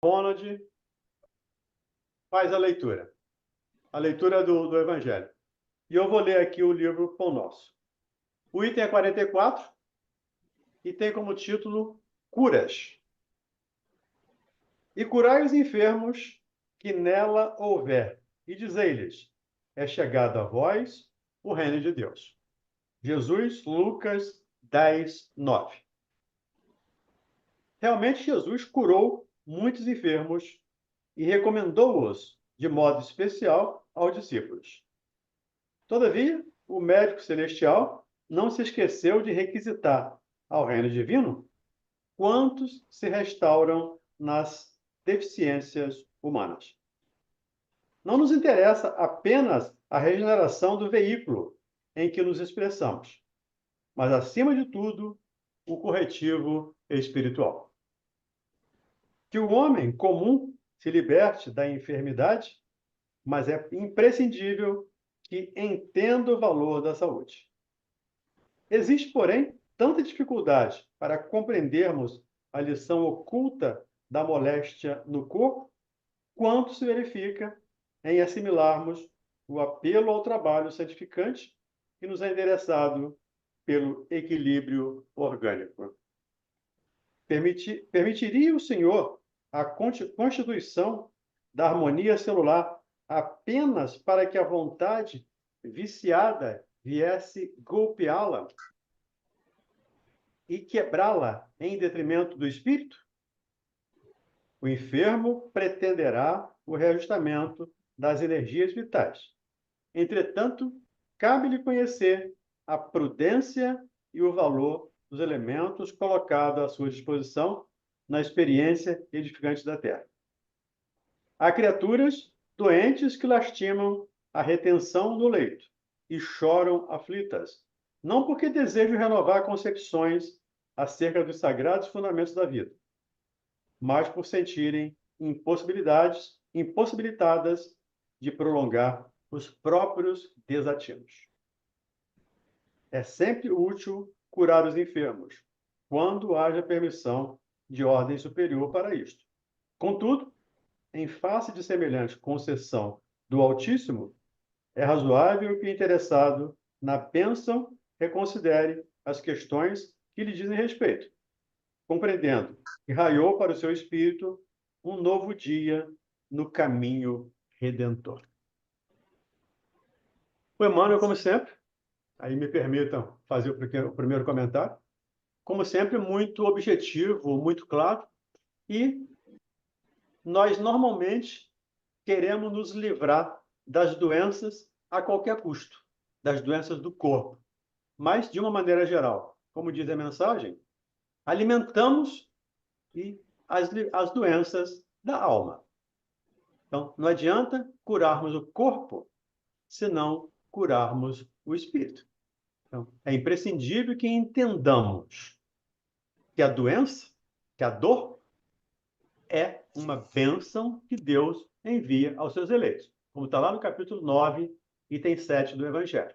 Ronald faz a leitura do Evangelho. E eu vou ler aqui o livro Pão Nosso. O item é 44 e tem como título Curas. E curai os enfermos que nela houver, e dizei-lhes, é chegado a vós o reino de Deus. Jesus, Lucas 10, 9. Realmente, Jesus curou muitos enfermos e recomendou-os de modo especial aos discípulos. Todavia, o médico celestial não se esqueceu de requisitar ao reino divino quantos se restauram nas deficiências humanas. Não nos interessa apenas a regeneração do veículo em que nos expressamos, mas, acima de tudo, o corretivo espiritual. Que o homem comum se liberte da enfermidade, mas é imprescindível que entenda o valor da saúde. Existe, porém, tanta dificuldade para compreendermos a lição oculta da moléstia no corpo, quanto se verifica em assimilarmos o apelo ao trabalho santificante que nos é endereçado pelo equilíbrio orgânico. Permitiria o Senhor a constituição da harmonia celular apenas para que a vontade viciada viesse golpeá-la e quebrá-la em detrimento do espírito? O enfermo pretenderá o reajustamento das energias vitais. Entretanto, cabe-lhe conhecer a prudência e o valor dos elementos colocados à sua disposição na experiência edificante da Terra. Há criaturas doentes que lastimam a retenção no leito e choram aflitas, não porque desejam renovar concepções acerca dos sagrados fundamentos da vida, mas por sentirem impossibilitadas de prolongar os próprios desatinos. É sempre útil curar os enfermos, quando haja permissão de ordem superior para isto. Contudo, em face de semelhante concessão do Altíssimo, é razoável que o interessado na bênção reconsidere as questões que lhe dizem respeito, compreendendo que raiou para o seu espírito um novo dia no caminho redentor. O Emmanuel, como sempre, aí me permitam fazer o primeiro comentário, como sempre, muito objetivo, muito claro, e nós normalmente queremos nos livrar das doenças a qualquer custo, das doenças do corpo, mas de uma maneira geral, como diz a mensagem, alimentamos as doenças da alma. Então, não adianta curarmos o corpo se não curarmos o espírito. Então, é imprescindível que entendamos que a doença, que a dor, é uma bênção que Deus envia aos seus eleitos, como está lá no capítulo 9, item 7 do Evangelho.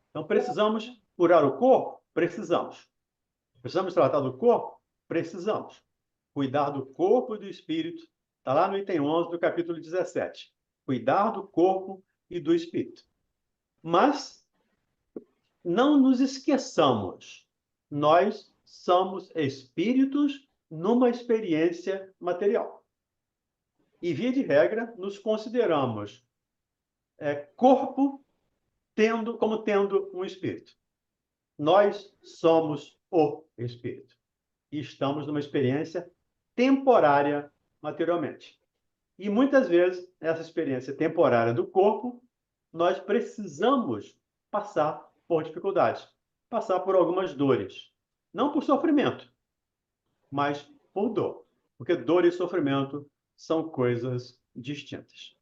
Então, precisamos curar o corpo? Precisamos. Precisamos tratar do corpo? Precisamos. Cuidar do corpo e do espírito, está lá no item 11 do capítulo 17. Cuidar do corpo e do espírito. Mas não nos esqueçamos, nós somos espíritos numa experiência material. E, via de regra, nos consideramos corpo como tendo um espírito. Nós somos o espírito. E estamos numa experiência temporária materialmente. E, muitas vezes, essa experiência temporária do corpo, nós precisamos passar por dificuldades, passar por algumas dores. Não por sofrimento, mas por dor. Porque dor e sofrimento são coisas distintas.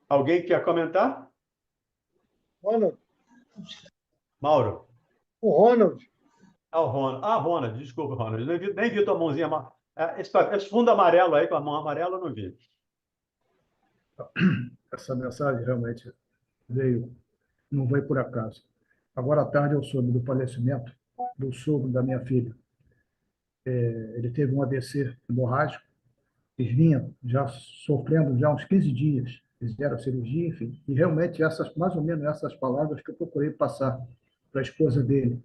Alguém quer comentar? Ronald. Mauro. O Ronald. O Ronald. Ronald, desculpa, Ronald. Nem vi tua mãozinha. Esse fundo amarelo aí, com a mão amarela, eu não vi. Essa mensagem realmente veio, não veio por acaso. Agora à tarde eu soube do falecimento do sogro da minha filha. Ele teve um AVC hemorrágico, eles vinham já sofrendo já uns 15 dias, fizeram a cirurgia, enfim, e realmente mais ou menos essas palavras que eu procurei passar para a esposa dele,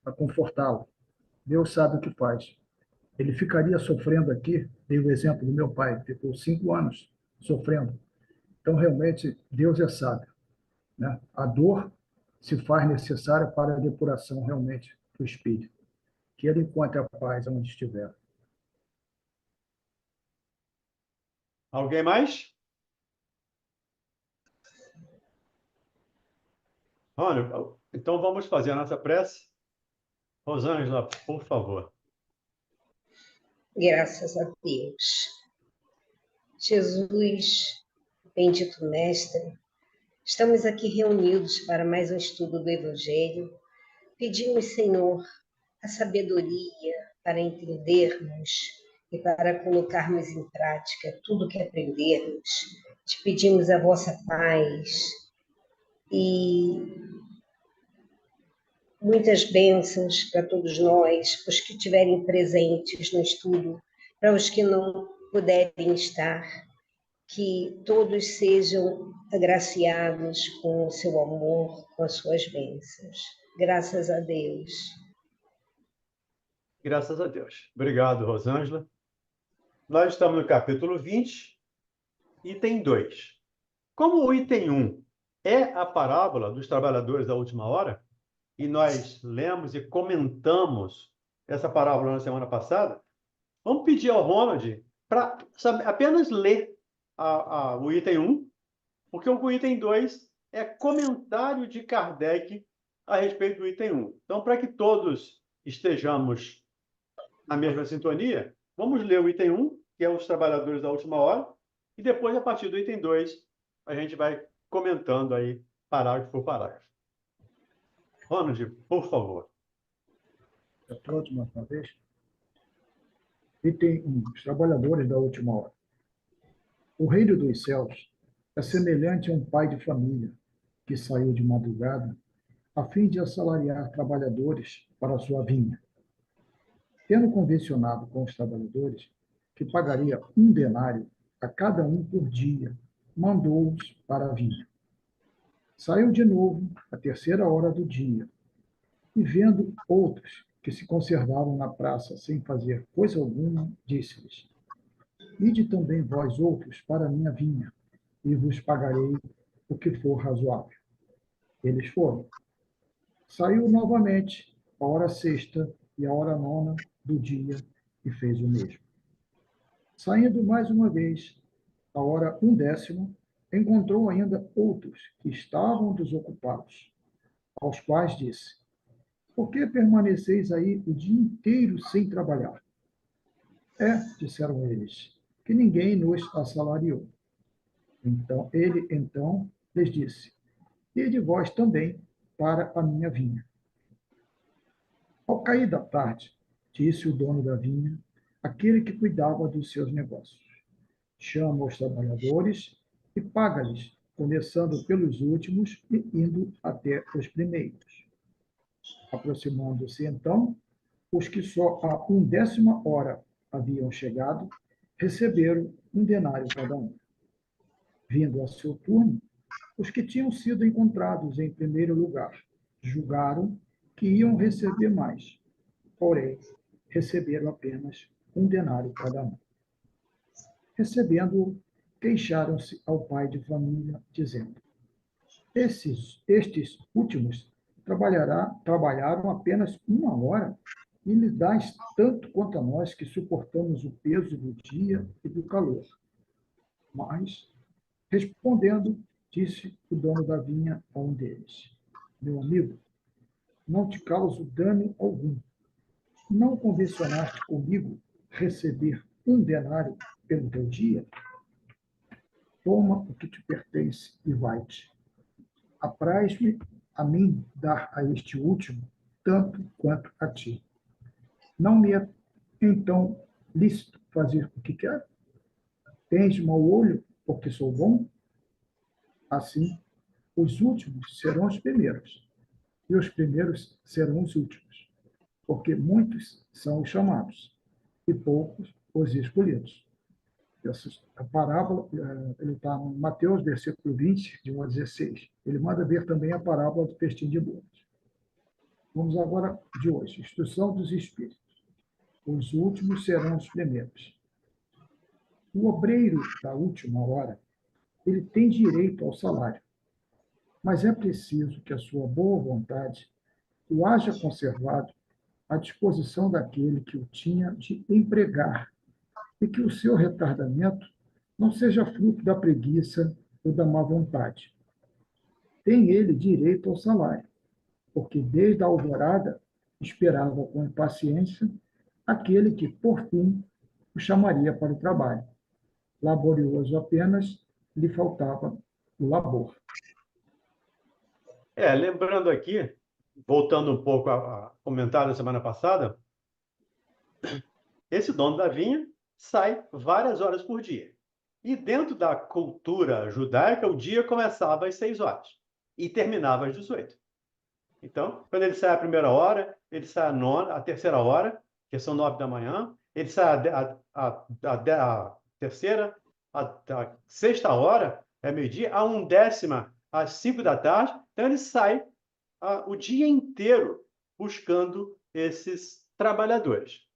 para confortá-lo. Deus sabe o que faz. Ele ficaria sofrendo aqui, dei o exemplo do meu pai, ficou 5 anos sofrendo. Então, realmente, Deus é sábio, né? A dor se faz necessária para a depuração realmente do espírito. Que ele encontre a paz onde estiver. Alguém mais? Rônio, então vamos fazer a nossa prece. Rosângela, por favor. Graças a Deus. Jesus, bendito Mestre, estamos aqui reunidos para mais um estudo do Evangelho. Pedimos, Senhor, a sabedoria para entendermos e para colocarmos em prática tudo o que aprendemos. Te pedimos a vossa paz e muitas bênçãos para todos nós, os que estiverem presentes no estudo, para os que não puderem estar, que todos sejam agraciados com o seu amor, com as suas bênçãos. Graças a Deus. Graças a Deus. Obrigado, Rosângela. Nós estamos no capítulo 20, item 2. Como o item 1 é a parábola dos trabalhadores da última hora, e nós lemos e comentamos essa parábola na semana passada, vamos pedir ao Ronald para apenas ler o item 1, porque o item 2 é comentário de Kardec a respeito do item 1. Então, para que todos estejamos na mesma sintonia, vamos ler o item 1, que é os trabalhadores da última hora, e depois, a partir do item 2, a gente vai comentando aí, parágrafo por parágrafo. Ronald, por favor. A todos, mais uma vez. Item 1. Os trabalhadores da última hora. O reino dos céus é semelhante a um pai de família que saiu de madrugada a fim de assalariar trabalhadores para a sua vinha. Tendo convencionado com os trabalhadores que pagaria 1 denário a cada um por dia, mandou-os para a vinha. Saiu de novo à 3ª hora do dia, e vendo outros que se conservavam na praça sem fazer coisa alguma, disse-lhes: Ide também vós outros para a minha vinha, e vos pagarei o que for razoável. Eles foram. Saiu novamente a hora 6ª e a hora 9ª do dia, e fez o mesmo. Saindo mais uma vez, a hora 1/10, encontrou ainda outros que estavam desocupados, aos quais disse: Por que permaneceis aí o dia inteiro sem trabalhar? Disseram eles, que ninguém nos assalariou. Então ele lhes disse: Ide vós também para a minha vinha. Ao cair da tarde, disse o dono da vinha, aquele que cuidava dos seus negócios: Chama os trabalhadores e paga-lhes, começando pelos últimos e indo até os primeiros. Aproximando-se então, os que só à 1/10 hora haviam chegado, receberam 1 denário cada um. Vindo a seu turno, os que tinham sido encontrados em primeiro lugar julgaram que iam receber mais, porém, receberam apenas 1 denário cada um. Recebendo-o, queixaram-se ao pai de família, dizendo: Estes últimos trabalharam apenas 1 hora, e lhe dás tanto quanto a nós que suportamos o peso do dia e do calor. Mas, respondendo, disse o dono da vinha a um deles: Meu amigo, não te causo dano algum. Não convencionaste comigo receber 1 denário pelo teu dia? Toma o que te pertence e vai-te. Apraz-me a mim dar a este último tanto quanto a ti. Não me é, então, lícito fazer o que quero? Tens mau olho porque sou bom? Assim, os últimos serão os primeiros, e os primeiros serão os últimos. porque muitos são os chamados e poucos os escolhidos. A parábola, ele está em Mateus, versículo 20, de 1 a 16. Ele manda ver também a parábola do festim de bodas. Vamos agora de hoje. Instrução dos Espíritos. Os últimos serão os primeiros. O obreiro da última hora, ele tem direito ao salário, mas é preciso que a sua boa vontade o haja conservado à disposição daquele que o tinha de empregar e que o seu retardamento não seja fruto da preguiça ou da má vontade. Tem ele direito ao salário, porque desde a alvorada esperava com impaciência aquele que, por fim, o chamaria para o trabalho. Laborioso apenas, lhe faltava o labor. Lembrando aqui, voltando um pouco a comentário da semana passada, esse dono da vinha sai várias horas por dia. E dentro da cultura judaica, o dia começava às 6 horas e terminava às 18. Então, quando ele sai a primeira hora, ele sai a terceira hora, que são 9 da manhã, ele sai a terceira, a sexta hora, é meio-dia, a 1/10 às 5 da tarde. Então, ele sai o dia inteiro buscando esses trabalhadores.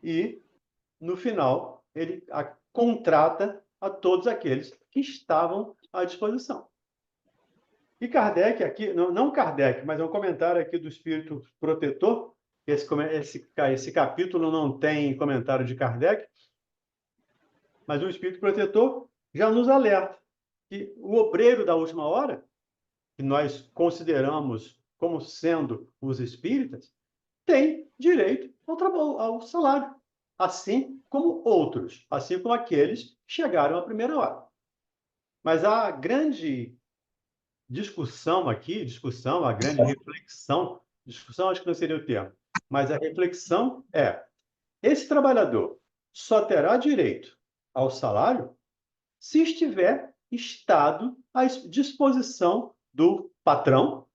E, no final, ele contrata a todos aqueles que estavam à disposição. E Kardec aqui, não Kardec, mas é um comentário aqui do Espírito Protetor. Esse capítulo não tem comentário de Kardec, mas o Espírito Protetor já nos alerta que o obreiro da última hora, que nós consideramos como sendo os espíritas, tem direito ao salário, assim como outros, assim como aqueles que chegaram à primeira hora. Mas a grande discussão aqui, a grande reflexão, discussão acho que não seria o termo, mas a reflexão é: esse trabalhador só terá direito ao salário se estiver estado à disposição do patrão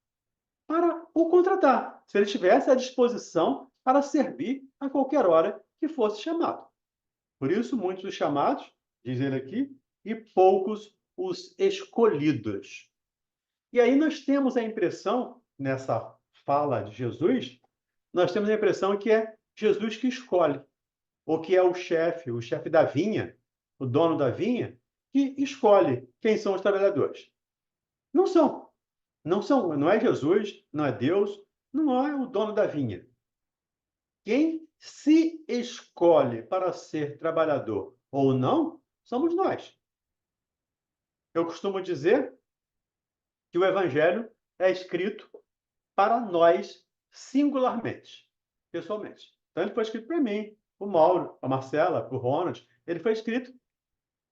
para o contratar, se ele estivesse à disposição para servir a qualquer hora que fosse chamado. Por isso, muitos os chamados, diz ele aqui, e poucos os escolhidos. E aí nós temos a impressão, nessa fala de Jesus, nós temos a impressão que é Jesus que escolhe, ou que é o chefe da vinha, o dono da vinha, que escolhe quem são os trabalhadores. Não são. Não é Jesus, não é Deus, não é o dono da vinha. Quem se escolhe para ser trabalhador ou não, somos nós. Eu costumo dizer que o Evangelho é escrito para nós singularmente, pessoalmente. Então, ele foi escrito para mim, para o Mauro, para a Marcela, para o Ronald. Ele foi escrito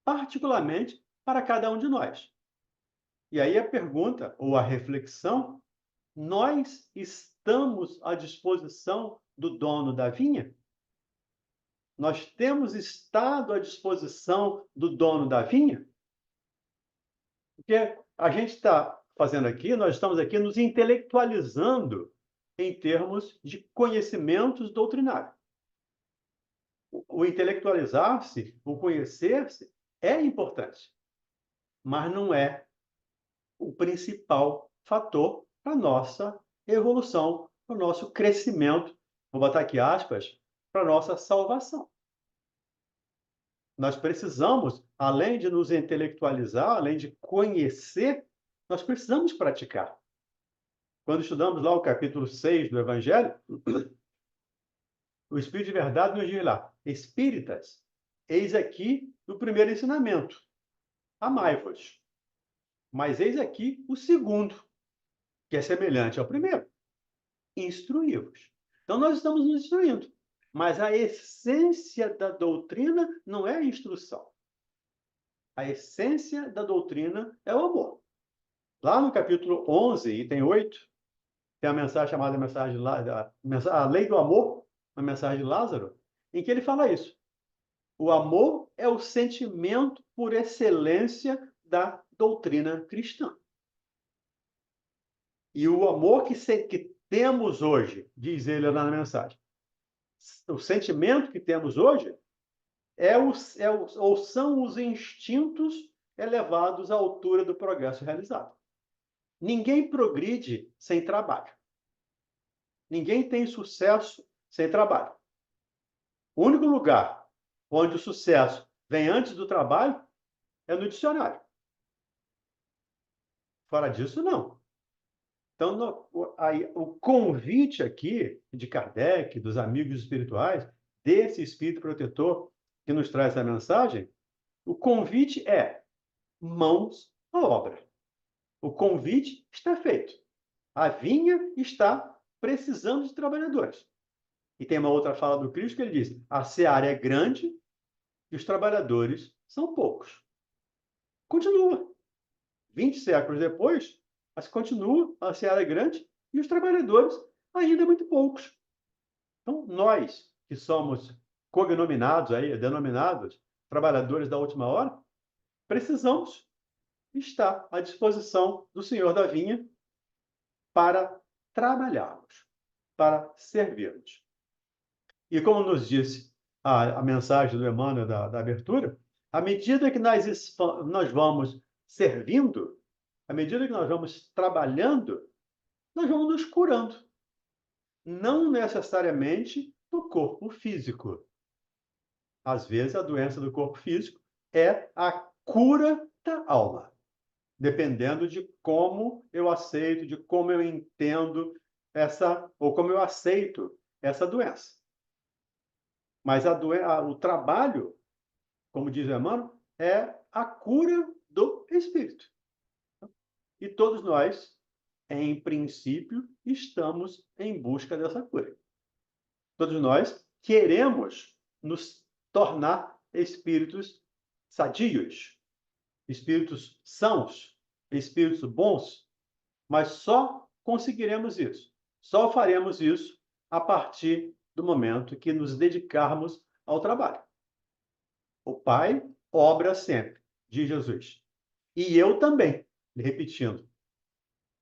particularmente para cada um de nós. E aí a pergunta, ou a reflexão: nós estamos à disposição do dono da vinha? Nós temos estado à disposição do dono da vinha? Porque a gente está fazendo aqui, nós estamos aqui nos intelectualizando em termos de conhecimentos doutrinários. O intelectualizar-se, o conhecer-se, é importante, mas não é o principal fator para a nossa evolução, para o nosso crescimento, vou botar aqui aspas, para a nossa salvação. Nós precisamos, além de nos intelectualizar, além de conhecer, nós precisamos praticar. Quando estudamos lá o capítulo 6 do Evangelho, o Espírito de Verdade nos diz lá: espíritas, eis aqui o primeiro ensinamento, amai-vos. Mas eis aqui o segundo, que é semelhante ao primeiro, instruí-vos. Então, nós estamos nos instruindo, mas a essência da doutrina não é a instrução. A essência da doutrina é o amor. Lá no capítulo 11, item 8, tem a mensagem chamada a Lei do Amor, a mensagem de Lázaro, em que ele fala isso. O amor é o sentimento por excelência da doutrina cristã. E o amor que temos hoje, diz ele lá na mensagem, o sentimento que temos hoje ou são os instintos elevados à altura do progresso realizado. Ninguém progride sem trabalho. Ninguém tem sucesso sem trabalho. O único lugar onde o sucesso vem antes do trabalho é no dicionário. Fora disso, não. Então, o convite aqui de Kardec, dos amigos espirituais, desse espírito protetor que nos traz essa mensagem, o convite é mãos à obra. O convite está feito. A vinha está precisando de trabalhadores. E tem uma outra fala do Cristo que ele diz: a seara é grande e os trabalhadores são poucos. Continua. 20 séculos depois, mas continua, a seara é grande e os trabalhadores ainda muito poucos. Então, nós que somos cognominados, denominados trabalhadores da última hora, precisamos estar à disposição do Senhor da Vinha para trabalharmos, para servirmos. E como nos disse a mensagem do Emmanuel da abertura, à medida que nós vamos servindo, à medida que nós vamos trabalhando, nós vamos nos curando. Não necessariamente do corpo físico. Às vezes, a doença do corpo físico é a cura da alma, dependendo de como eu aceito, de como eu entendo ou como eu aceito essa doença. Mas o trabalho, como diz o Emmanuel, é a cura do espírito. E todos nós, em princípio, estamos em busca dessa cura. Todos nós queremos nos tornar espíritos sadios, espíritos sãos, espíritos bons, mas só conseguiremos isso, só faremos isso a partir do momento que nos dedicarmos ao trabalho. O Pai obra sempre, diz Jesus. E eu também, repetindo.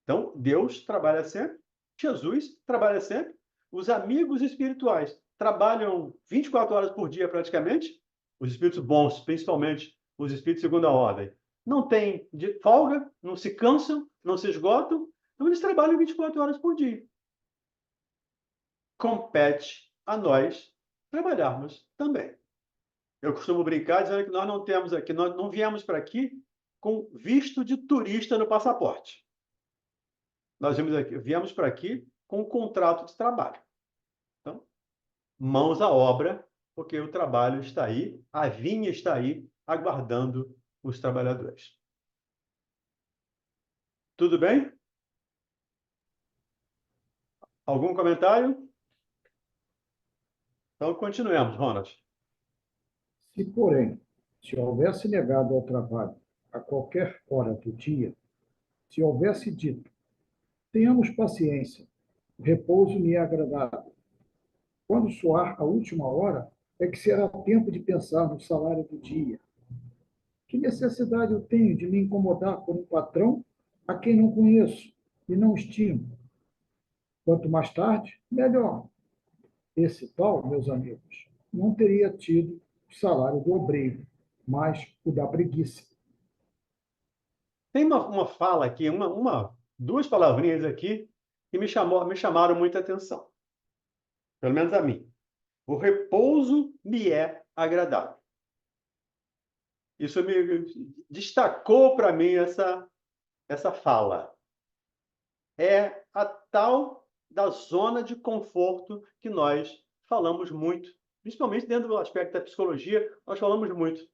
Então, Deus trabalha sempre, Jesus trabalha sempre, os amigos espirituais trabalham 24 horas por dia praticamente, os espíritos bons, principalmente os espíritos de segunda ordem, não têm folga, não se cansam, não se esgotam, então eles trabalham 24 horas por dia. Compete a nós trabalharmos também. Eu costumo brincar dizendo que nós não temos aqui, nós não viemos para aqui com visto de turista no passaporte. Nós viemos para aqui com um contrato de trabalho. Então, mãos à obra, porque o trabalho está aí, a vinha está aí, aguardando os trabalhadores. Tudo bem? Algum comentário? Então, continuemos, Ronald. Se, porém, se houvesse negado ao trabalho a qualquer hora do dia, se houvesse dito, tenhamos paciência, o repouso me é agradável. Quando soar a última hora, é que será tempo de pensar no salário do dia. Que necessidade eu tenho de me incomodar por um patrão a quem não conheço e não estimo? Quanto mais tarde, melhor. Esse tal, meus amigos, não teria tido o salário do obreiro, mas o da preguiça. Tem uma fala aqui, duas palavrinhas aqui que me chamaram muita atenção. Pelo menos a mim. O repouso me é agradável. Isso me destacou para mim essa fala. É a tal da zona de conforto que nós falamos muito. Principalmente dentro do aspecto da psicologia, nós falamos muito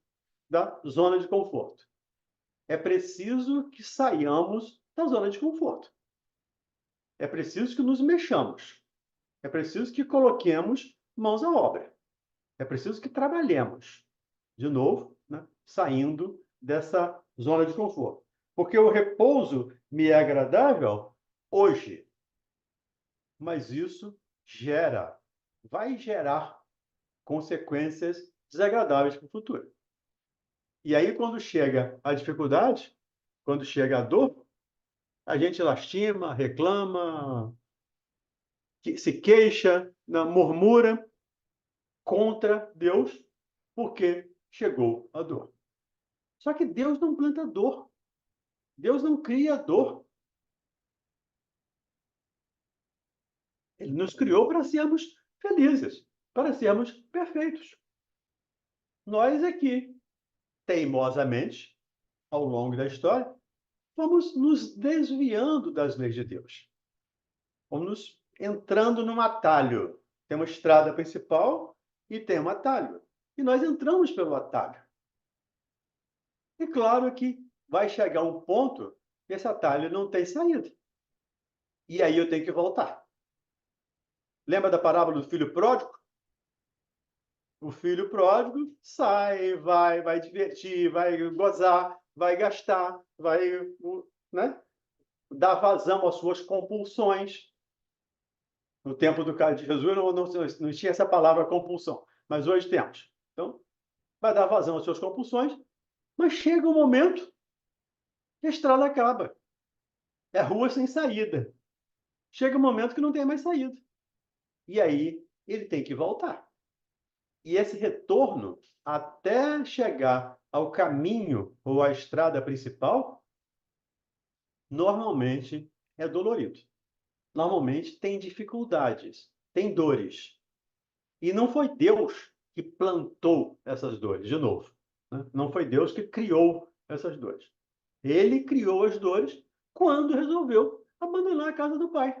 da zona de conforto. É preciso que saiamos da zona de conforto. É preciso que nos mexamos. É preciso que coloquemos mãos à obra. É preciso que trabalhemos. De novo, né? Saindo dessa zona de conforto. Porque o repouso me é agradável hoje. Mas isso vai gerar consequências desagradáveis para o futuro. E aí, quando chega a dificuldade, quando chega a dor, a gente lastima, reclama, que se queixa, murmura contra Deus, porque chegou a dor. Só que Deus não planta dor. Deus não cria dor. Ele nos criou para sermos felizes, para sermos perfeitos. Nós aqui, teimosamente, ao longo da história, vamos nos desviando das leis de Deus. Vamos entrando num atalho. Tem uma estrada principal e tem um atalho. E nós entramos pelo atalho. E claro que vai chegar um ponto que esse atalho não tem saída. E aí eu tenho que voltar. Lembra da parábola do filho pródigo? O filho pródigo sai, vai divertir, vai gozar, vai gastar, vai, né, dar vazão às suas compulsões. No tempo do caso de Jesus não tinha essa palavra compulsão, mas hoje temos. Então, vai dar vazão às suas compulsões, mas chega um momento que a estrada acaba. É rua sem saída. Chega um momento que não tem mais saída. E aí ele tem que voltar. E esse retorno, até chegar ao caminho ou à estrada principal, normalmente é dolorido. Normalmente tem dificuldades, tem dores. E não foi Deus que plantou essas dores, de novo. Né? Não foi Deus que criou essas dores. Ele criou as dores quando resolveu abandonar a casa do pai.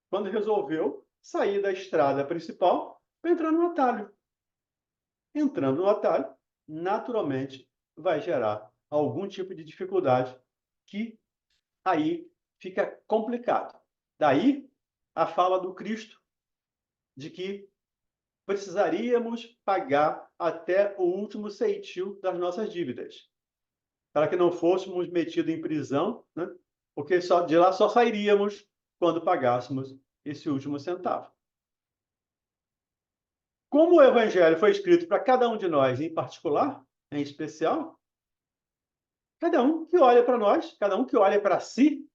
Quando resolveu sair da estrada principal para entrar no atalho. Entrando no atalho, naturalmente vai gerar algum tipo de dificuldade que aí fica complicado. Daí a fala do Cristo de que precisaríamos pagar até o último ceitil das nossas dívidas, para que não fôssemos metidos em prisão, né? Porque de lá só sairíamos quando pagássemos esse último centavo. Como o Evangelho foi escrito para cada um de nós em particular, em especial, cada um que olha para nós, cada um que olha para si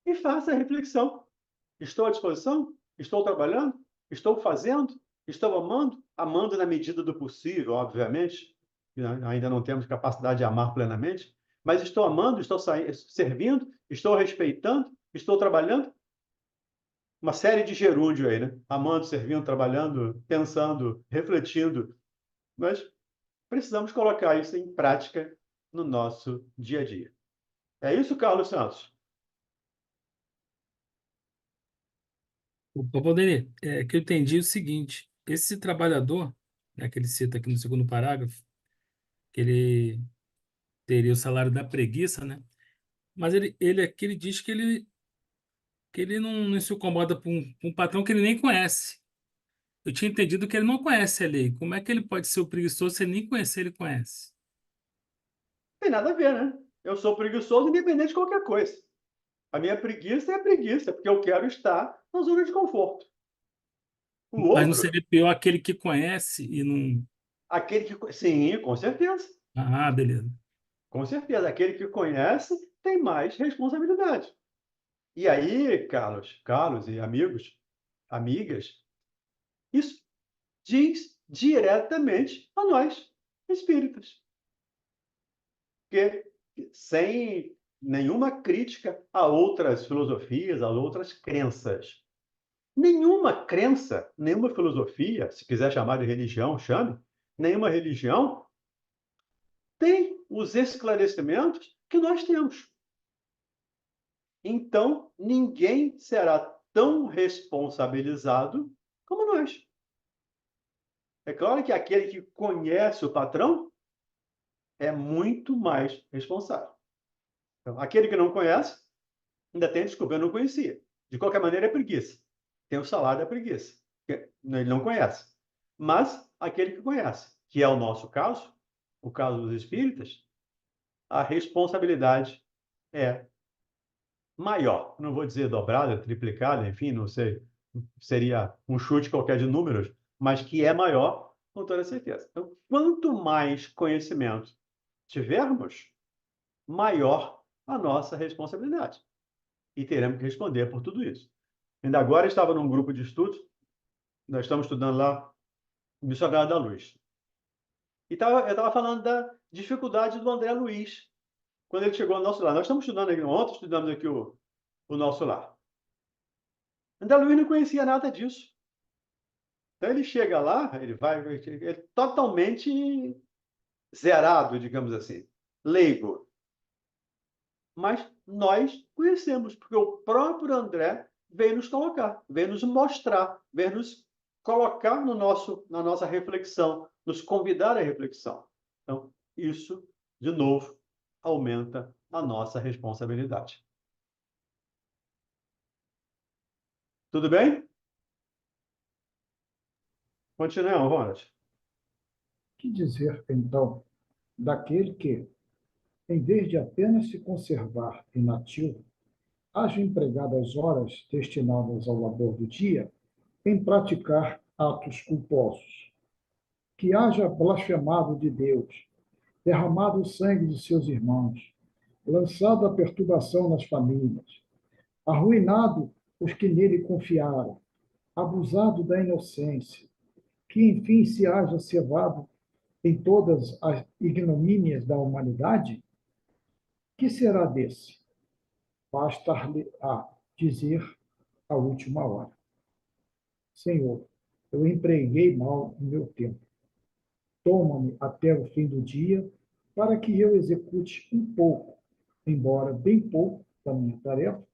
e faça a reflexão. Estou à disposição? Estou trabalhando? Estou fazendo? Estou amando? Amando na medida do possível, obviamente. Ainda não temos capacidade de amar plenamente. Mas estou amando, estou servindo, estou respeitando, estou trabalhando. Uma série de gerúndio aí, né? Amando, servindo, trabalhando, pensando, refletindo. Mas precisamos colocar isso em prática no nosso dia a dia. É isso, Carlos Santos? Ô, Valdemir, é que eu entendi o seguinte: esse trabalhador, né, que ele cita aqui no segundo parágrafo, que ele teria o salário da preguiça, né? Mas ele aqui ele diz que ele não se incomoda com um patrão que ele nem conhece. Eu tinha entendido que ele não conhece a lei. Como é que ele pode ser o preguiçoso se ele nem conhecer, ele conhece? Tem nada a ver, né? Eu sou preguiçoso independente de qualquer coisa. A minha preguiça é preguiça, porque eu quero estar na zona de conforto. O Mas não outro, seria pior aquele que conhece e não. aquele que... Sim, com certeza. Ah, beleza. Com certeza. Aquele que conhece tem mais responsabilidade. E aí, Carlos e amigos, amigas, isso diz diretamente a nós, espíritas. Porque sem nenhuma crítica a outras filosofias, a outras crenças. Nenhuma crença, nenhuma filosofia, se quiser chamar de religião, chame, nenhuma religião tem os esclarecimentos que nós temos. Então, ninguém será tão responsabilizado como nós. É claro que aquele que conhece o patrão é muito mais responsável. Então, aquele que não conhece, ainda tem desculpa, eu não conhecia. De qualquer maneira, é preguiça. Tem o salário da preguiça. Ele não conhece. Mas aquele que conhece, que é o nosso caso, o caso dos espíritas, a responsabilidade é maior. Não vou dizer dobrada, triplicada, enfim, não sei. Seria um chute qualquer de números, mas que é maior, com toda certeza. Então, quanto mais conhecimento tivermos, maior a nossa responsabilidade. E teremos que responder por tudo isso. Ainda agora estava num grupo de estudos, nós estamos estudando lá o Missionário da Luz. E eu estava falando da dificuldade do André Luiz, quando ele chegou ao nosso lar. Nós estamos estudando aqui, ontem estudamos aqui o nosso lar. André Luiz não conhecia nada disso. Então ele chega lá, ele é totalmente zerado, digamos assim, leigo. Mas nós conhecemos, porque o próprio André veio nos colocar, veio nos mostrar, veio nos colocar na nossa reflexão, nos convidar à reflexão. Então, isso, de novo, aumenta a nossa responsabilidade. Tudo bem? Continuamos, Ronald. Que dizer, então, daquele que, em vez de apenas se conservar inativo, haja empregado as horas destinadas ao labor do dia em praticar atos culposos, que haja blasfemado de Deus, derramado o sangue de seus irmãos, lançado a perturbação nas famílias, arruinado os que nele confiaram, abusado da inocência, que enfim se haja cevado em todas as ignomínias da humanidade? Que será desse? Basta-lhe-á dizer a última hora: Senhor, eu empreguei mal o meu tempo. Toma-me até o fim do dia, para que eu execute um pouco, embora bem pouco, da minha tarefa,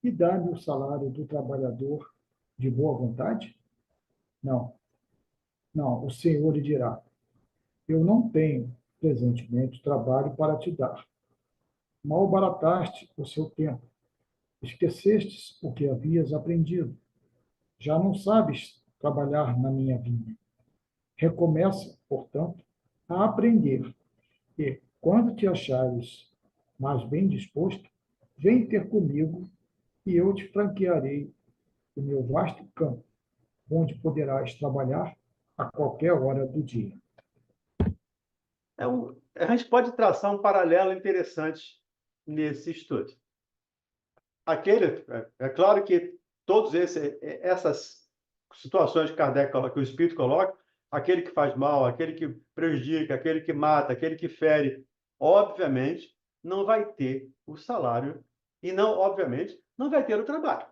e dá-me o salário do trabalhador de boa vontade? Não, não, o Senhor lhe dirá: eu não tenho presentemente trabalho para te dar. Mal barataste o seu tempo, esquecestes o que havias aprendido. Já não sabes trabalhar na minha vinha. Recomeça, portanto, a aprender. E, quando te achares mais bem disposto, vem ter comigo e eu te franquearei o meu vasto campo, onde poderás trabalhar a qualquer hora do dia. A gente pode traçar um paralelo interessante nesse estudo. É claro que todas essas situações que Kardec coloca, que o Espírito coloca, aquele que faz mal, aquele que prejudica, aquele que mata, aquele que fere, obviamente, não vai ter o salário e, não, obviamente, não vai ter o trabalho.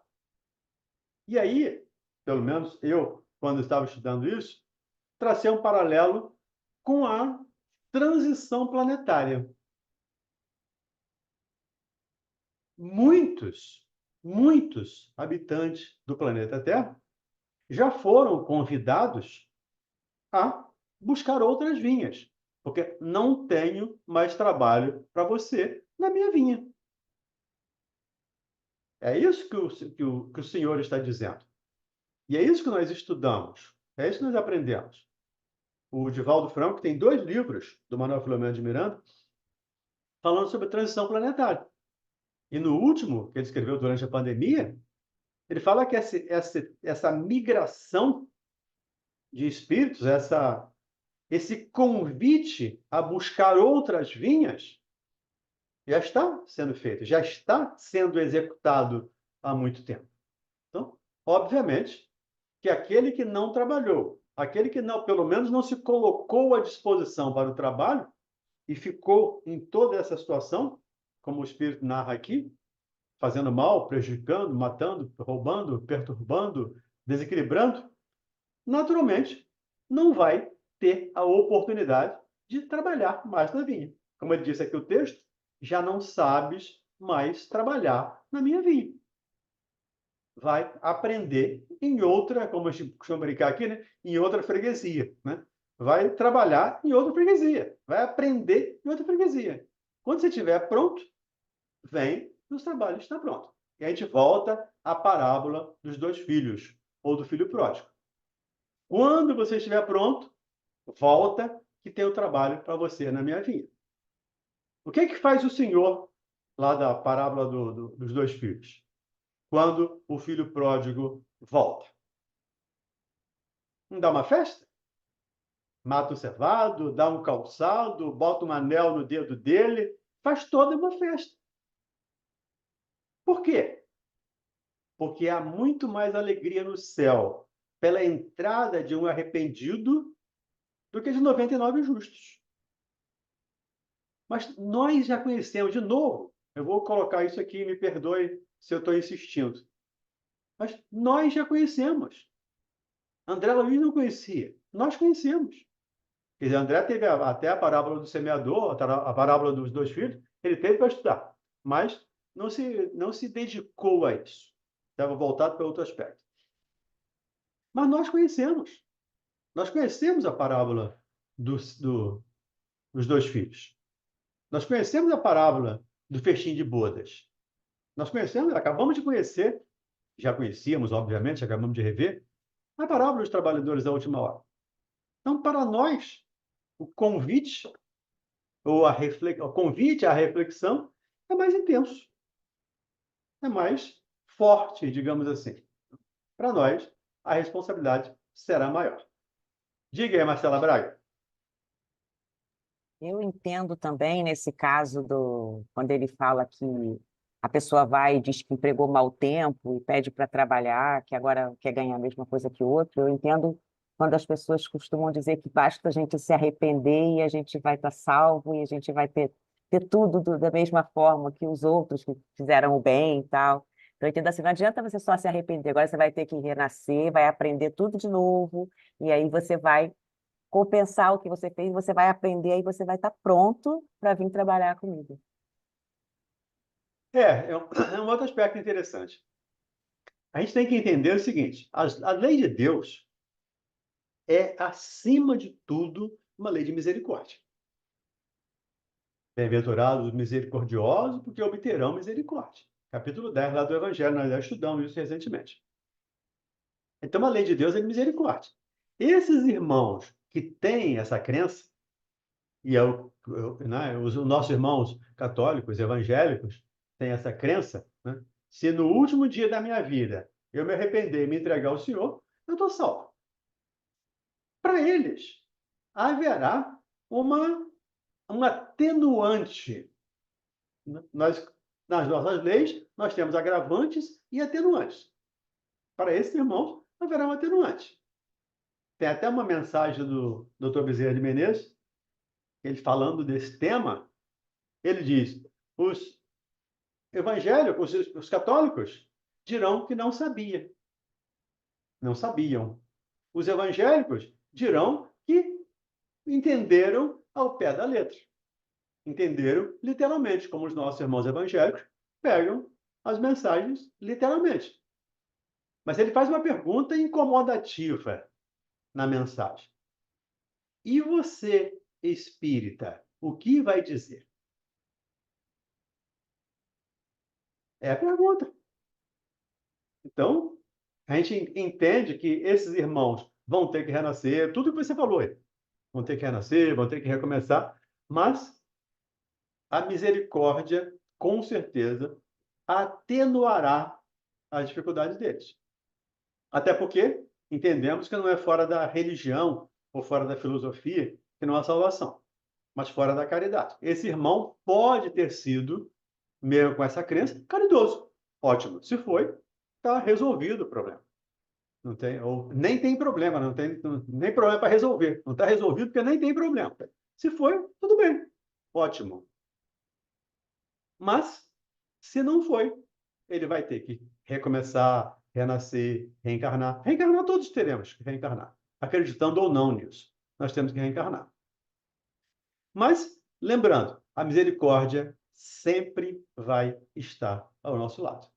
E aí, pelo menos eu, quando estava estudando isso, tracei um paralelo com a transição planetária. Muitos habitantes do planeta Terra já foram convidados a buscar outras vinhas, porque não tenho mais trabalho para você na minha vinha. É isso que o Senhor está dizendo. E é isso que nós estudamos, é isso que nós aprendemos. O Divaldo Franco tem 2 livros do Manuel Filomeno de Miranda falando sobre transição planetária. E no último, que ele escreveu durante a pandemia, ele fala que essa migração de espíritos, esse convite a buscar outras vinhas, já está sendo feito, já está sendo executado há muito tempo. Então, obviamente, que aquele que não trabalhou, aquele que não, pelo menos não se colocou à disposição para o trabalho e ficou em toda essa situação, como o Espírito narra aqui, fazendo mal, prejudicando, matando, roubando, perturbando, desequilibrando, naturalmente não vai ter a oportunidade de trabalhar mais na vinha. Como ele disse aqui o texto, já não sabes mais trabalhar na minha vinha. Vai aprender em outra, como a gente costuma brincar aqui, né? Em outra freguesia, né? Vai trabalhar em outra freguesia, vai aprender em outra freguesia. Quando você estiver pronto, vem nos trabalhos está pronto. E a gente volta à parábola dos 2 filhos, ou do filho pródigo. Quando você estiver pronto, volta que tem o trabalho para você na minha vinha. O que é que faz o Senhor lá da parábola dos 2 filhos? Quando o filho pródigo volta. Não dá uma festa? Mata o cevado, dá um calçado, bota um anel no dedo dele, faz toda uma festa. Por quê? porque há muito mais alegria no céu pela entrada de um arrependido do que de 99 justos. Mas nós já conhecemos, de novo, eu vou colocar isso aqui, me perdoe se eu estou insistindo, mas nós já conhecemos. André Luiz não conhecia, nós conhecemos. Quer dizer, André teve até a parábola do semeador, a parábola dos 2 filhos, ele teve para estudar, mas não se dedicou a isso. Estava voltado para outro aspecto. Mas nós conhecemos. Nós conhecemos a parábola dos 2 filhos. Nós conhecemos a parábola do festim de bodas. Nós conhecemos, acabamos de conhecer, já conhecíamos, obviamente, acabamos de rever, a parábola dos trabalhadores da última hora. Então, para nós, o convite, o convite à reflexão é mais intenso, é mais forte, digamos assim. Para nós, a responsabilidade será maior. Diga aí, Marcela Braga. Eu entendo também nesse caso quando ele fala que a pessoa vai e diz que empregou mau tempo e pede para trabalhar, que agora quer ganhar a mesma coisa que o outro. Eu entendo quando as pessoas costumam dizer que basta a gente se arrepender e a gente vai estar salvo e a gente vai ter tudo da mesma forma que os outros que fizeram o bem e tal. Então, eu entendo assim, não adianta você só se arrepender, agora você vai ter que renascer, vai aprender tudo de novo, e aí você vai compensar o que você fez, você vai aprender, aí você vai estar pronto para vir trabalhar comigo. É um outro aspecto interessante. A gente tem que entender o seguinte: a lei de Deus é, acima de tudo, uma lei de misericórdia. Bem-aventurados os misericordiosos, porque obterão misericórdia. Capítulo 10 lá do Evangelho, nós já estudamos isso recentemente. Então, a lei de Deus é de misericórdia. Esses irmãos que têm essa crença, e os nossos irmãos católicos, evangélicos, têm essa crença, né? Se no último dia da minha vida eu me arrepender e me entregar ao Senhor, eu estou salvo. Para eles, haverá uma atenuante. Nas nossas leis, nós temos agravantes e atenuantes. Para esses irmãos, haverá um atenuante. Tem até uma mensagem do Dr. Bezerra de Menezes, ele falando desse tema, ele diz: os evangélicos, os católicos, dirão que não sabia. Não sabiam. Os evangélicos dirão que entenderam ao pé da letra. Entenderam literalmente, como os nossos irmãos evangélicos pegam as mensagens literalmente. Mas ele faz uma pergunta incomodativa na mensagem. E você, espírita, o que vai dizer? É a pergunta. Então, a gente entende que esses irmãos vão ter que renascer, tudo que você falou aí. Vão ter que renascer, vão ter que recomeçar, mas a misericórdia, com certeza, atenuará as dificuldades deles. Até porque entendemos que não é fora da religião ou fora da filosofia que não há salvação, mas fora da caridade. Esse irmão pode ter sido, mesmo com essa crença, caridoso. Ótimo. Se foi, está resolvido o problema. Não tem, ou nem tem problema, não tem nem problema para resolver. Não está resolvido porque nem tem problema. Se foi, tudo bem. Ótimo. Mas, se não foi, ele vai ter que recomeçar, renascer, reencarnar. Reencarnar todos teremos que reencarnar. Acreditando ou não nisso. Nós temos que reencarnar. Mas, lembrando, a misericórdia sempre vai estar ao nosso lado.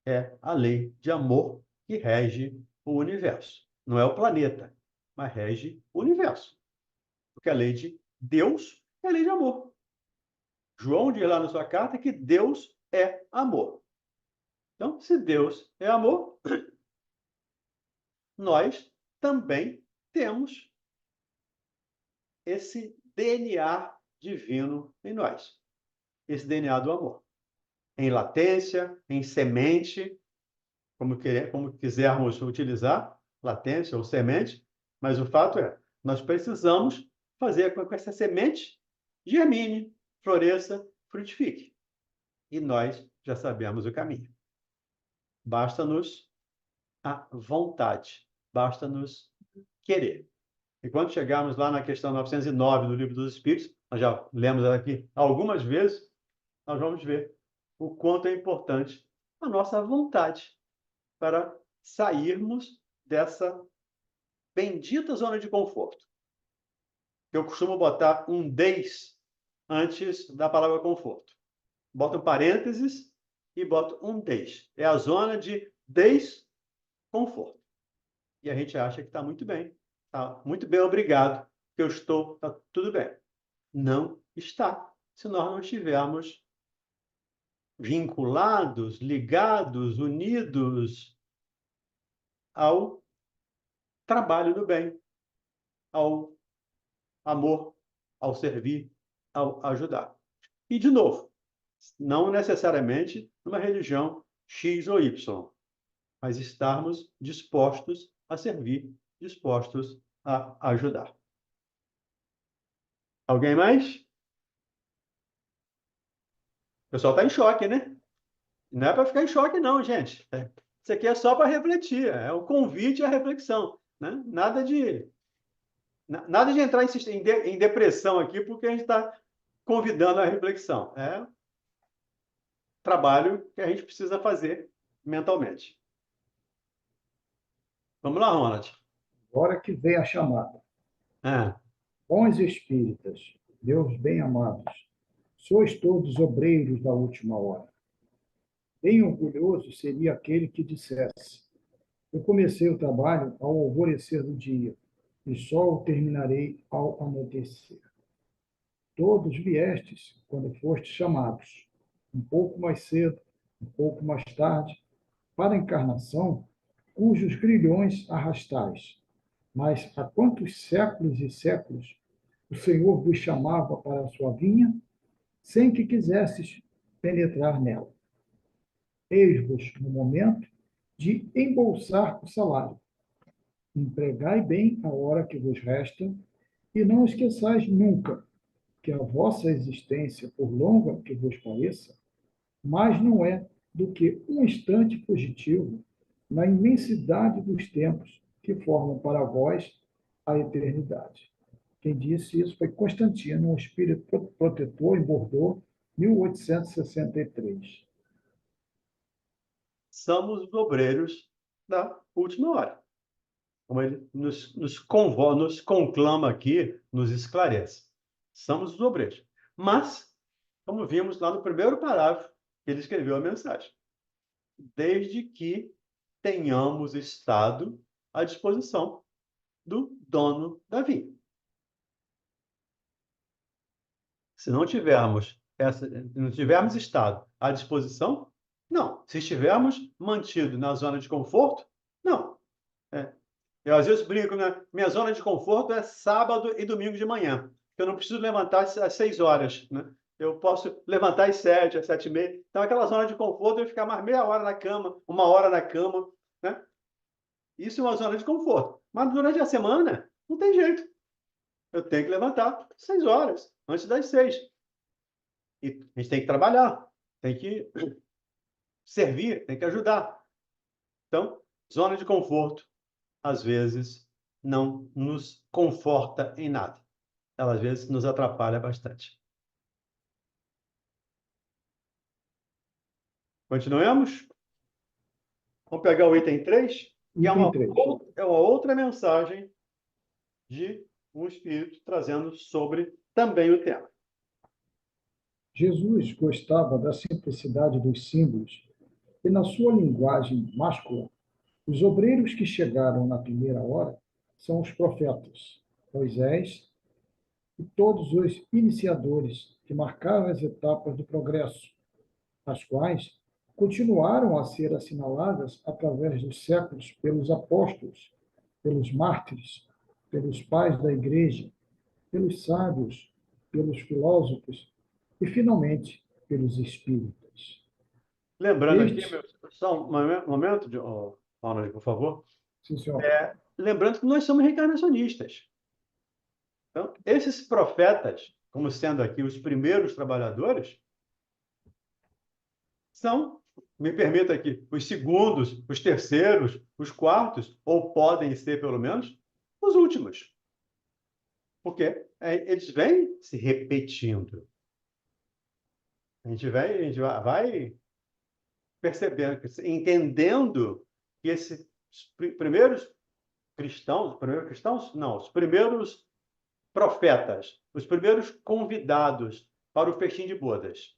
É a lei de amor que rege o universo. Não é o planeta, mas rege o universo. Porque a lei de Deus é a lei de amor. João diz lá na sua carta que Deus é amor. Então, se Deus é amor, nós também temos esse DNA divino em nós. Esse DNA do amor. Em latência, em semente, como quisermos utilizar, latência ou semente, mas o fato é, nós precisamos fazer com que essa semente germine, floresça, frutifique. E nós já sabemos o caminho. Basta-nos a vontade, basta-nos querer. E quando chegarmos lá na questão 909 do Livro dos Espíritos, nós já lemos aqui algumas vezes, nós vamos ver o quanto é importante a nossa vontade para sairmos dessa bendita zona de conforto. Eu costumo botar um "des" antes da palavra conforto. Boto um parênteses e boto um "des". É a zona de desconforto. E a gente acha que está muito bem. Está muito bem, obrigado, que eu estou, está tudo bem. Não está, se nós não estivermos vinculados, ligados, unidos ao trabalho do bem, ao amor, ao servir, ao ajudar. E, de novo, não necessariamente numa religião X ou Y, mas estarmos dispostos a servir, dispostos a ajudar. Alguém mais? O pessoal está em choque, né? Não é para ficar em choque, não, gente. Isso aqui é só para refletir, é um convite à reflexão, né? Nada de entrar em depressão aqui, porque a gente está convidando à reflexão. É trabalho que a gente precisa fazer mentalmente. Vamos lá, Ronald. Agora que vem a chamada. É. Bons espíritas, meus bem-amados, sois todos obreiros da última hora. Bem orgulhoso seria aquele que dissesse: eu comecei o trabalho ao alvorecer do dia e só o terminarei ao anoitecer. Todos viestes quando fostes chamados, um pouco mais cedo, um pouco mais tarde, para a encarnação, cujos grilhões arrastais. Mas há quantos séculos e séculos o Senhor vos chamava para a sua vinha, sem que quisesses penetrar nela. Eis-vos no momento de embolsar o salário. Empregai bem a hora que vos resta, e não esqueçais nunca que a vossa existência, por longa que vos pareça, mais não é do que um instante fugitivo na imensidade dos tempos que formam para vós a eternidade. Quem disse isso foi Constantino, um espírito protetor em Bordeaux, 1863. Somos os obreiros da última hora. Como ele nos conclama aqui, nos esclarece. Somos os obreiros. Mas, como vimos lá no primeiro parágrafo, ele escreveu a mensagem. Desde que tenhamos estado à disposição do dono da vinha. Se não tivermos estado à disposição, não. Se estivermos mantido na zona de conforto, não. Eu às vezes brinco, né? Minha zona de conforto é sábado e domingo de manhã. Eu não preciso levantar às 6 horas, né? Eu posso levantar às 7, às 7h30. Então, aquela zona de conforto é ficar mais meia hora na cama, 1 hora na cama, né? Isso é uma zona de conforto. Mas durante a semana, não tem jeito. Eu tenho que levantar às 6 horas, antes das 6. E a gente tem que trabalhar, tem que servir, tem que ajudar. Então, zona de conforto, às vezes, não nos conforta em nada. Ela, às vezes, nos atrapalha bastante. Continuemos? Vamos pegar o item 3, que é uma outra mensagem de um espírito trazendo sobre também o tema. Jesus gostava da simplicidade dos símbolos e, na sua linguagem máscula, os obreiros que chegaram na primeira hora são os profetas, Moisés e todos os iniciadores que marcaram as etapas do progresso, as quais continuaram a ser assinaladas através dos séculos pelos apóstolos, pelos mártires, pelos pais da igreja, pelos sábios, pelos filósofos e, finalmente, pelos espíritas. Lembrando aqui, só um momento, Ronald, por favor. Sim, senhor. Lembrando que nós somos reencarnacionistas. Então, esses profetas, como sendo aqui os primeiros trabalhadores, são me permita aqui, os segundos, os terceiros, os quartos, ou podem ser, pelo menos, os últimos. Porque eles vêm se repetindo. A gente vai percebendo, entendendo que esses primeiros cristãos, não, os primeiros profetas, os primeiros convidados para o festim de bodas,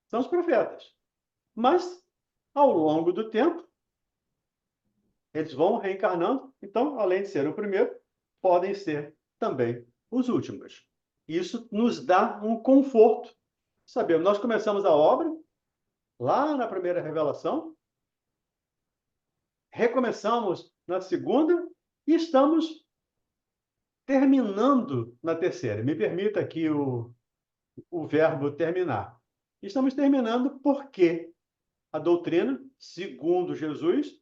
são os profetas. Mas, ao longo do tempo, eles vão reencarnando, então, além de ser o primeiro, podem ser também os últimos. Isso nos dá um conforto. Sabemos, nós começamos a obra lá na primeira revelação, recomeçamos na segunda e estamos terminando na terceira. Me permita aqui o verbo terminar. Estamos terminando porque a doutrina, segundo Jesus,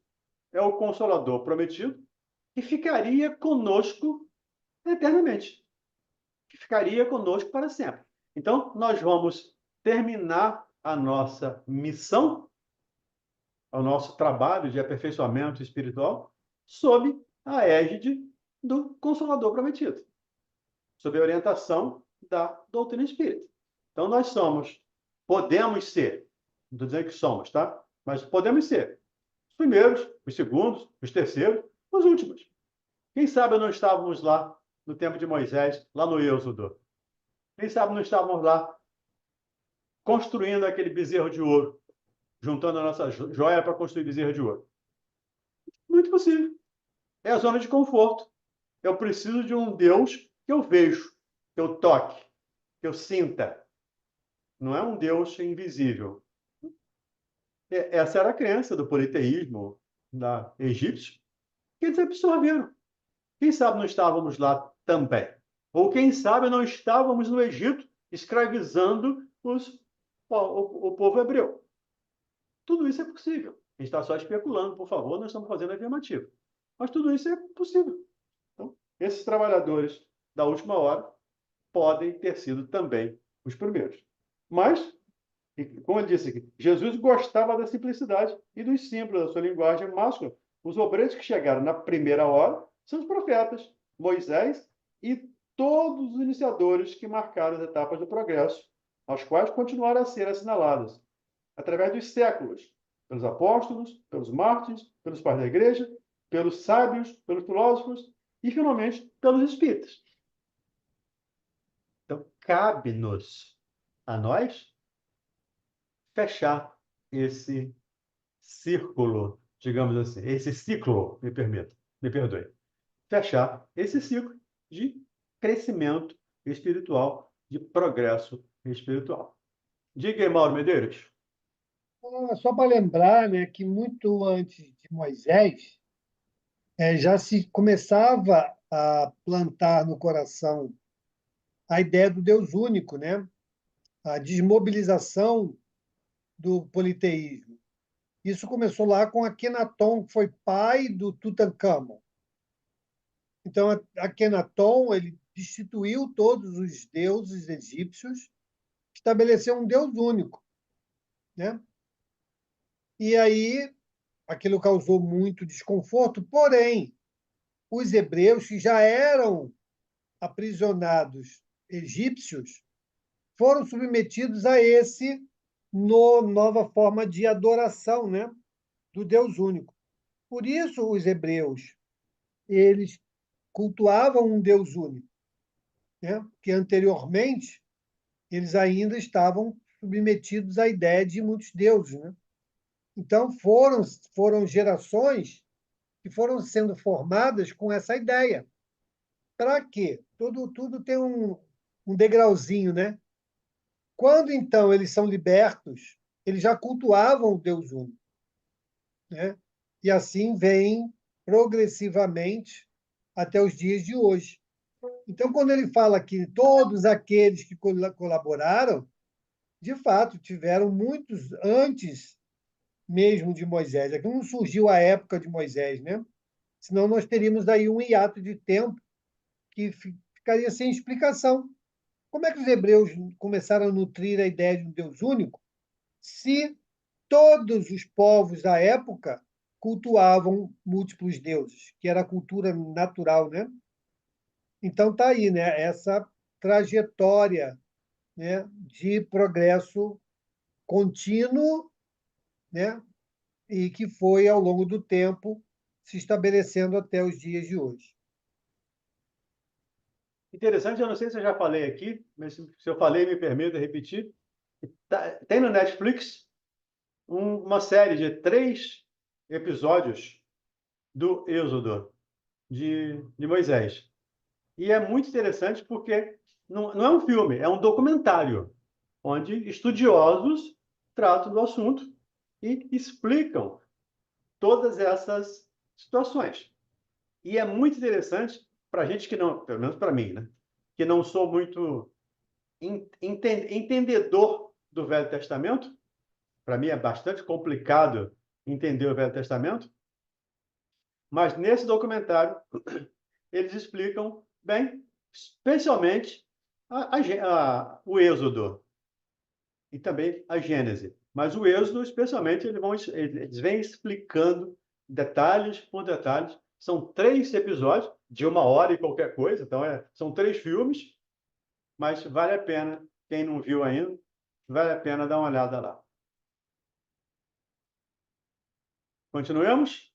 é o Consolador prometido que ficaria conosco eternamente, que ficaria conosco para sempre. Então, nós vamos terminar a nossa missão, o nosso trabalho de aperfeiçoamento espiritual, sob a égide do Consolador prometido, sob a orientação da doutrina espírita. Então, podemos ser, não estou dizendo que somos, tá? Mas podemos ser os primeiros, os segundos, os terceiros, os últimos. Quem sabe não estávamos lá no tempo de Moisés, lá no Êxodo? Quem sabe não estávamos lá construindo aquele bezerro de ouro, juntando a nossa joia para construir bezerro de ouro? Muito possível. É a zona de conforto. Eu preciso de um Deus que eu vejo, que eu toque, que eu sinta. Não é um Deus invisível. Essa era a crença do politeísmo da egípcio, que eles absorveram. Quem sabe não estávamos lá também? Ou quem sabe não estávamos no Egito escravizando o povo hebreu? Tudo isso é possível. A gente está só especulando, por favor, nós estamos fazendo afirmativo. Mas tudo isso é possível. Então, esses trabalhadores da última hora podem ter sido também os primeiros. Mas, como eu disse aqui, Jesus gostava da simplicidade e dos símbolos, da sua linguagem máscula. Os obreiros que chegaram na primeira hora são os profetas, Moisés e todos os iniciadores que marcaram as etapas do progresso, aos quais continuaram a ser assinaladas, através dos séculos, pelos apóstolos, pelos mártires, pelos pais da igreja, pelos sábios, pelos filósofos e, finalmente, pelos espíritas. Então, cabe-nos, a nós, fechar esse círculo, digamos assim, esse ciclo, me perdoe, fechar esse ciclo de crescimento espiritual, de progresso espiritual. Diga aí, Mauro Medeiros. Só para lembrar, né, que muito antes de Moisés, já se começava a plantar no coração a ideia do Deus único, né? A desmobilização do politeísmo. Isso começou lá com Akenaton, que foi pai do Tutankhamon. Então, Akenaton ele destituiu todos os deuses egípcios, estabeleceu um Deus único, né? E aí aquilo causou muito desconforto, porém, os hebreus que já eram aprisionados egípcios foram submetidos a nova forma de adoração, né, do Deus único. Por isso os hebreus eles cultuavam um Deus único, né, que anteriormente eles ainda estavam submetidos à ideia de muitos deuses, né? Então foram gerações que foram sendo formadas com essa ideia. Para quê? Tudo tem um degrauzinho, né? Quando, então, eles são libertos, eles já cultuavam o Deus único, né? E assim vem progressivamente até os dias de hoje. Então, quando ele fala que todos aqueles que colaboraram, de fato, tiveram muitos antes mesmo de Moisés. É que não surgiu a época de Moisés, né? Senão nós teríamos aí um hiato de tempo que ficaria sem explicação. Como é que os hebreus começaram a nutrir a ideia de um Deus único se todos os povos da época cultuavam múltiplos deuses, que era a cultura natural, né? Então está aí, né? Essa trajetória, né, de progresso contínuo, né, e que foi, ao longo do tempo, se estabelecendo até os dias de hoje. Interessante, eu não sei se eu já falei aqui, mas se eu falei, me permita repetir. Tem no Netflix uma série de 3 episódios do Êxodo de Moisés. E é muito interessante porque não é um filme, é um documentário, onde estudiosos tratam do assunto e explicam todas essas situações. E é muito interessante para a gente que não, pelo menos para mim, né, que não sou muito entendedor do Velho Testamento. Para mim é bastante complicado entender o Velho Testamento, mas nesse documentário eles explicam bem, especialmente o Êxodo e também a Gênese. Mas o Êxodo, especialmente, eles vêm explicando detalhes por detalhes. São 3 episódios de 1 hora e qualquer coisa, então são 3 filmes, mas vale a pena, quem não viu ainda, vale a pena dar uma olhada lá. Continuamos?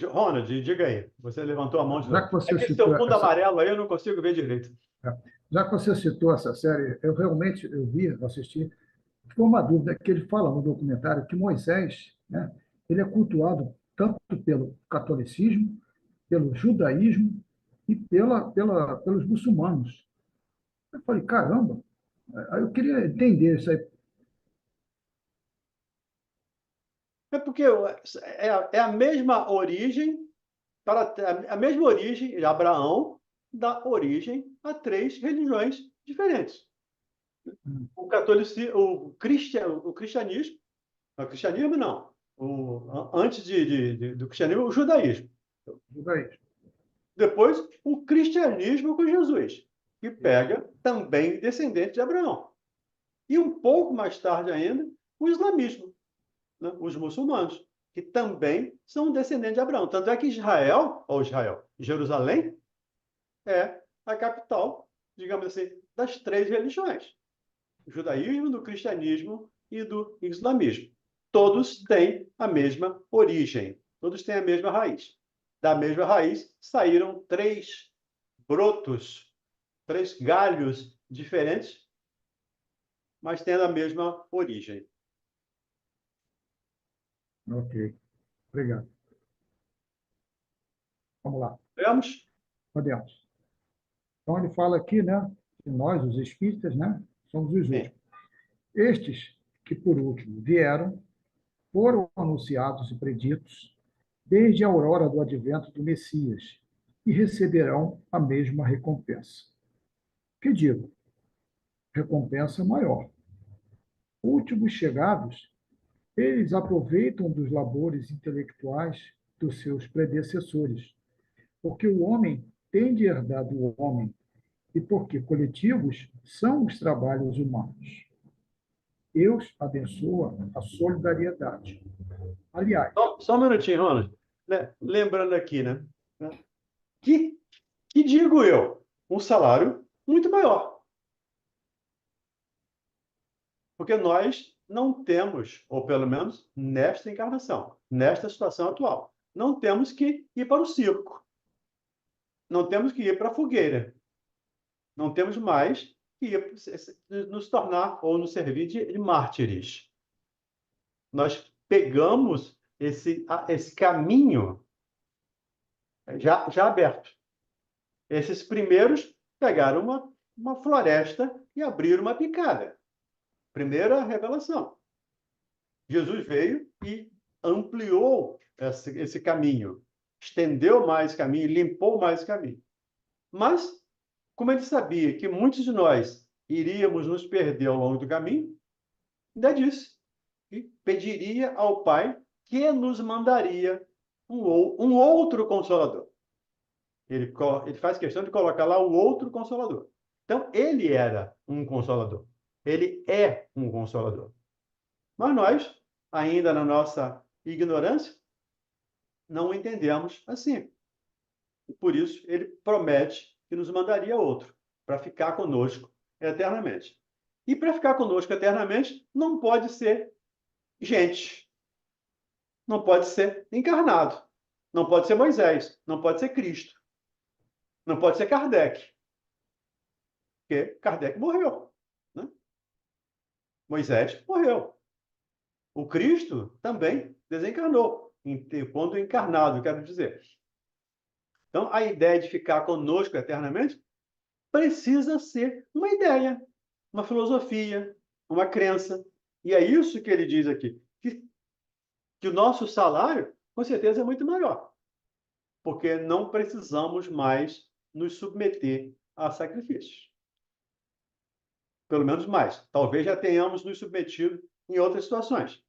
Ronald, diga aí. Você levantou a mão de Já novo. que você Aquele citou seu fundo amarelo aí, eu não consigo ver direito. Já que você citou essa série, eu realmente assisti, ficou uma dúvida que ele fala no documentário que Moisés, né, ele é cultuado tanto pelo catolicismo, pelo judaísmo e pelos muçulmanos. Eu falei, caramba, aí eu queria entender isso aí. É porque é a mesma origem, a mesma origem de Abraão dá origem a 3 religiões diferentes. O cristianismo, não. Antes do cristianismo, o judaísmo. Judaísmo. Depois, o cristianismo com Jesus, que pega também descendente de Abraão. E um pouco mais tarde ainda, o islamismo, né? Os muçulmanos, que também são descendentes de Abraão. Tanto é que Jerusalém, é a capital, digamos assim, das 3 religiões: do judaísmo, do cristianismo e do islamismo. Todos têm a mesma origem, todos têm a mesma raiz. Da mesma raiz saíram 3 brotos, 3 galhos diferentes, mas tendo a mesma origem. Ok, obrigado. Vamos lá, Vemos? podemos. Então, ele fala aqui, né, que nós, os espíritas, né, somos os Sim. últimos. Estes que, por último, vieram, foram anunciados e preditos desde a aurora do advento do Messias e receberão a mesma recompensa. Que digo? Recompensa maior. Últimos chegados, eles aproveitam dos labores intelectuais dos seus predecessores, porque o homem tem de herdar do homem e porque coletivos são os trabalhos humanos. Deus abençoa a solidariedade. Aliás, Só um minutinho, Ronald. Lembrando aqui, né? Que digo eu, um salário muito maior. Porque nós não temos, ou pelo menos nesta encarnação, nesta situação atual, não temos que ir para o circo. Não temos que ir para a fogueira. Não temos mais que ir nos tornar ou nos servir de mártires. Nós pegamos esse caminho já aberto. Esses primeiros pegaram uma floresta e abriram uma picada. Primeira revelação. Jesus veio e ampliou esse caminho, estendeu mais caminho, limpou mais caminho. Mas, como ele sabia que muitos de nós iríamos nos perder ao longo do caminho, ainda disse que pediria ao Pai que nos mandaria um outro Consolador. Ele faz questão de colocar lá o outro Consolador. Então, ele era um Consolador. Ele é um Consolador. Mas nós ainda na nossa ignorância, não o entendemos assim. E por isso, ele promete que nos mandaria outro, para ficar conosco eternamente. E para ficar conosco eternamente, não pode ser gente, não pode ser encarnado, não pode ser Moisés, não pode ser Cristo, não pode ser Kardec, porque Kardec morreu, né? Moisés morreu. O Cristo também desencarnou, quando encarnado, quero dizer. Então, a ideia de ficar conosco eternamente precisa ser uma ideia, uma filosofia, uma crença. E é isso que ele diz aqui, que o nosso salário, com certeza, é muito maior, porque não precisamos mais nos submeter a sacrifícios. Pelo menos mais. Talvez já tenhamos nos submetido em outras situações.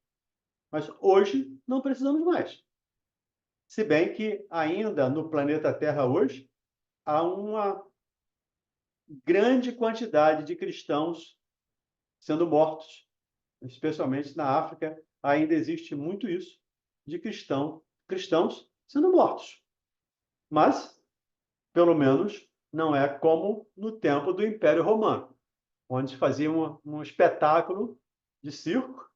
Mas hoje não precisamos mais. Se bem que ainda no planeta Terra hoje há uma grande quantidade de cristãos sendo mortos, especialmente na África, ainda existe muito isso, de cristãos sendo mortos. Mas, pelo menos, não é como no tempo do Império Romano, onde se fazia um espetáculo de circo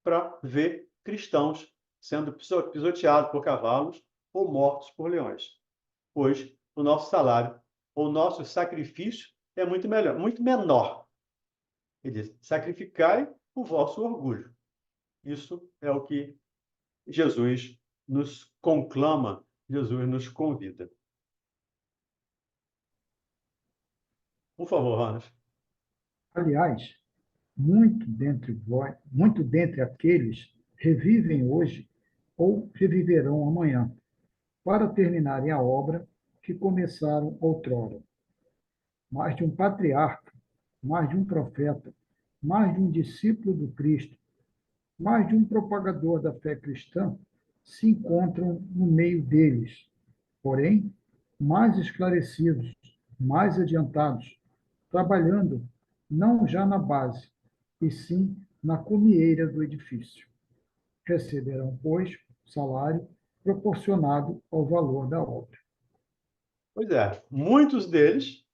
para ver cristãos sendo pisoteados por cavalos ou mortos por leões. Hoje, o nosso salário, o nosso sacrifício é muito melhor, muito menor. Ele diz: sacrificai o vosso orgulho. Isso é o que Jesus nos conclama, Jesus nos convida. Por favor, Ronas. Aliás, muito dentre aqueles revivem hoje ou reviverão amanhã, para terminarem a obra que começaram outrora. Mais de um patriarca, mais de um profeta, mais de um discípulo do Cristo, mais de um propagador da fé cristã se encontram no meio deles, porém, mais esclarecidos, mais adiantados, trabalhando não já na base, e sim na comieira do edifício. Receberão, pois, salário proporcionado ao valor da obra. Pois é, muitos deles,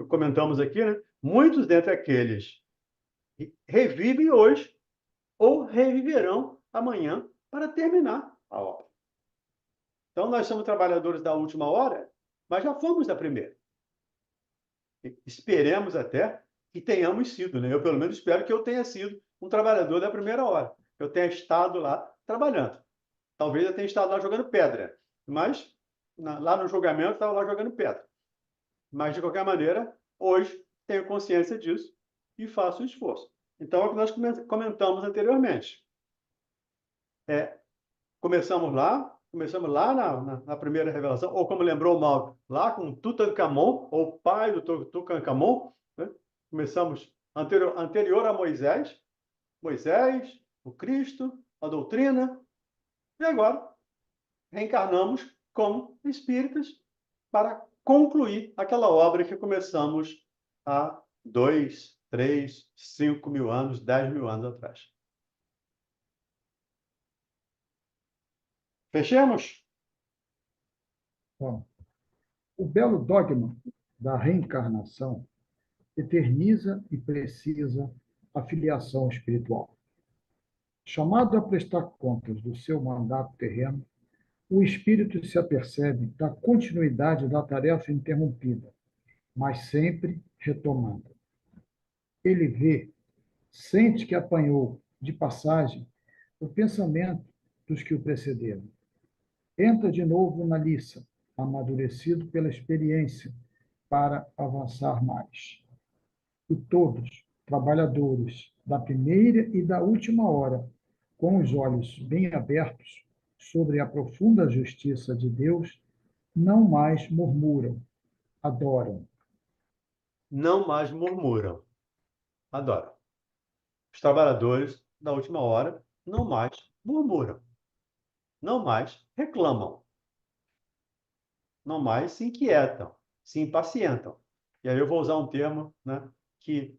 comentamos aqui, né? Muitos dentre aqueles revivem hoje ou reviverão amanhã para terminar a obra. Então, nós somos trabalhadores da última hora, mas já fomos da primeira. Esperemos até que tenhamos sido, né? Eu, pelo menos, espero que eu tenha sido um trabalhador da primeira hora. Eu tenha estado lá trabalhando. Talvez eu tenha estado lá jogando pedra, mas lá no julgamento eu estava lá jogando pedra. Mas, de qualquer maneira, hoje tenho consciência disso e faço o esforço. Então, é o que nós comentamos anteriormente. Começamos lá na primeira revelação, ou como lembrou o Mauro, lá com Tutankhamon, ou pai do Tutankhamon, né? Começamos anterior a Moisés, o Cristo, a doutrina, e agora reencarnamos como espíritas para concluir aquela obra que começamos há 2, 3, 5 mil anos, 10 mil anos atrás. Fechemos? Bom, o belo dogma da reencarnação eterniza e precisa a filiação espiritual. Chamado a prestar contas do seu mandato terreno, o espírito se apercebe da continuidade da tarefa interrompida, mas sempre retomada. Ele vê, sente que apanhou de passagem o pensamento dos que o precederam. Entra de novo na liça, amadurecido pela experiência, para avançar mais. E todos, trabalhadores da primeira e da última hora, com os olhos bem abertos sobre a profunda justiça de Deus, não mais murmuram, adoram. Não mais murmuram, adoram. Os trabalhadores da última hora não mais murmuram, não mais reclamam, não mais se inquietam, se impacientam. E aí eu vou usar um termo, né, que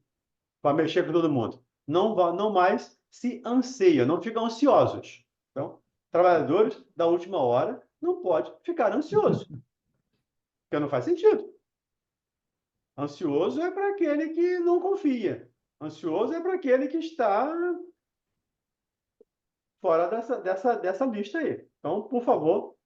vai mexer com todo mundo. não mais se anseia, não ficam ansiosos. Então, trabalhadores da última hora não pode ficar ansioso, porque não faz sentido. Ansioso é para aquele que não confia. Ansioso é para aquele que está fora dessa lista aí. Então, por favor,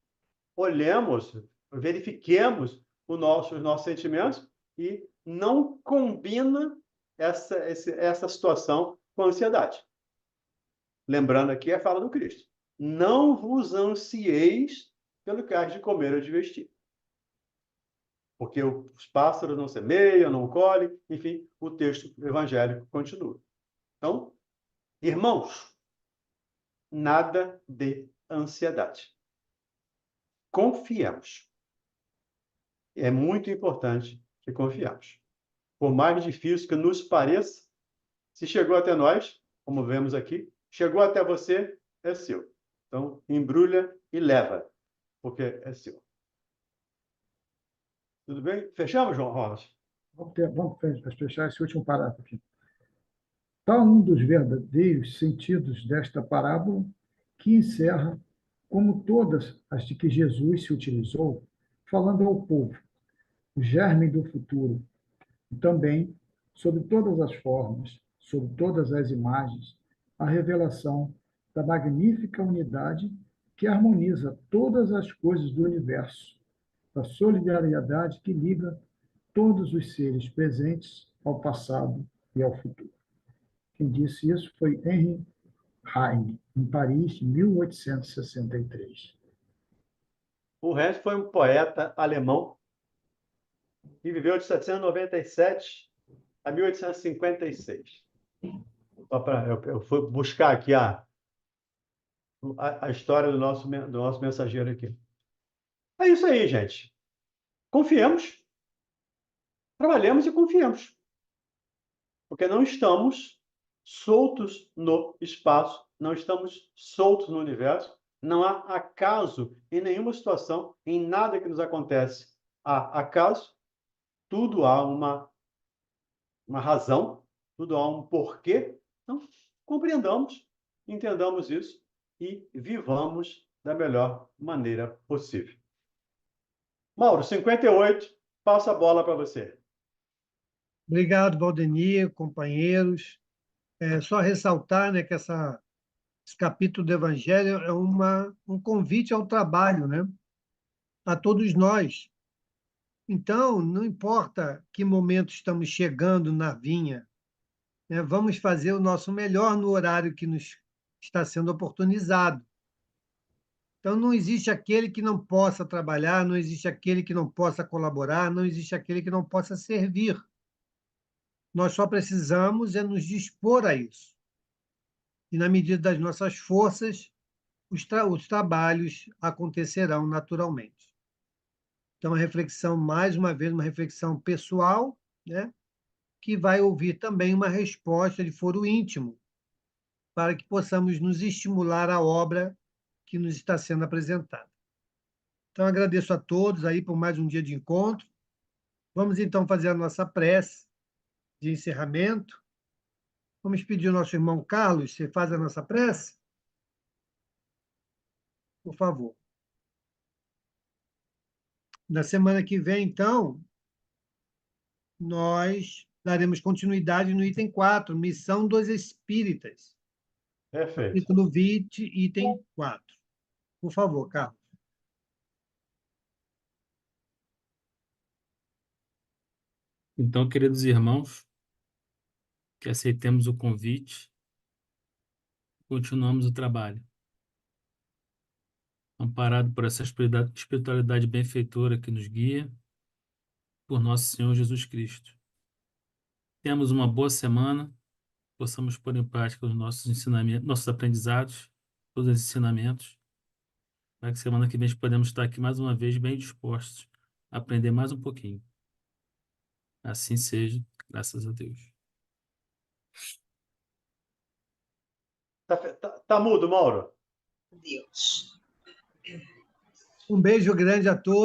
olhemos, verifiquemos os nossos sentimentos e não combina essa situação com a ansiedade. Lembrando aqui a fala do Cristo. Não vos ansieis pelo que há de comer ou de vestir. Porque os pássaros não semeiam, não colhem, enfim, o texto evangélico continua. Então, irmãos, nada de ansiedade. Confiemos. É muito importante que confiemos. Por mais difícil que nos pareça, se chegou até nós, como vemos aqui, chegou até você, é seu. Então, embrulha e leva, porque é seu. Tudo bem? Fechamos, João Rosa? Vamos fechar esse último parágrafo aqui. Tal um dos verdadeiros sentidos desta parábola, que encerra, como todas as de que Jesus se utilizou, falando ao povo, o germe do futuro, e também, sob todas as formas, sob todas as imagens, a revelação da magnífica unidade que harmoniza todas as coisas do universo, da solidariedade que liga todos os seres presentes ao passado e ao futuro. Quem disse isso foi Henri Heine, em Paris, 1863. O resto foi um poeta alemão que viveu de 797 a 1856. Eu fui buscar aqui a história do nosso mensageiro aqui. É isso aí, gente. Confiemos, trabalhemos e confiemos. Porque não estamos soltos no espaço, não estamos soltos no universo, não há acaso em nenhuma situação, em nada que nos acontece há acaso, tudo há uma razão, tudo há um porquê. Então, compreendamos, entendamos isso e vivamos da melhor maneira possível. Mauro, 58, passa a bola para você. Obrigado, Valdemir, companheiros. Só ressaltar, né, que esse capítulo do Evangelho é um convite ao trabalho, né, a todos nós. Então, não importa que momento estamos chegando na vinha, né, vamos fazer o nosso melhor no horário que nos está sendo oportunizado. Então, não existe aquele que não possa trabalhar, não existe aquele que não possa colaborar, não existe aquele que não possa servir. Nós só precisamos nos dispor a isso. E, na medida das nossas forças, os trabalhos acontecerão naturalmente. Então, a reflexão, mais uma vez, uma reflexão pessoal, né, que vai ouvir também uma resposta de foro íntimo, para que possamos nos estimular à obra que nos está sendo apresentada. Então, agradeço a todos aí por mais um dia de encontro. Vamos, então, fazer a nossa prece de encerramento. Vamos pedir ao nosso irmão Carlos, você faz a nossa prece? Por favor. Na semana que vem, então, nós daremos continuidade no item 4, Missão dos Espíritas. Perfeito. Capítulo 20, item 4. Por favor, Carlos. Então, queridos irmãos, que aceitemos o convite, continuamos o trabalho. Amparado por essa espiritualidade benfeitora que nos guia, por nosso Senhor Jesus Cristo. Temos uma boa semana, possamos pôr em prática os nossos ensinamentos, nossos aprendizados, os ensinamentos, para que semana que vem podemos estar aqui mais uma vez bem dispostos a aprender mais um pouquinho. Assim seja, graças a Deus. Tá mudo, Mauro? Deus. Um beijo grande a todos.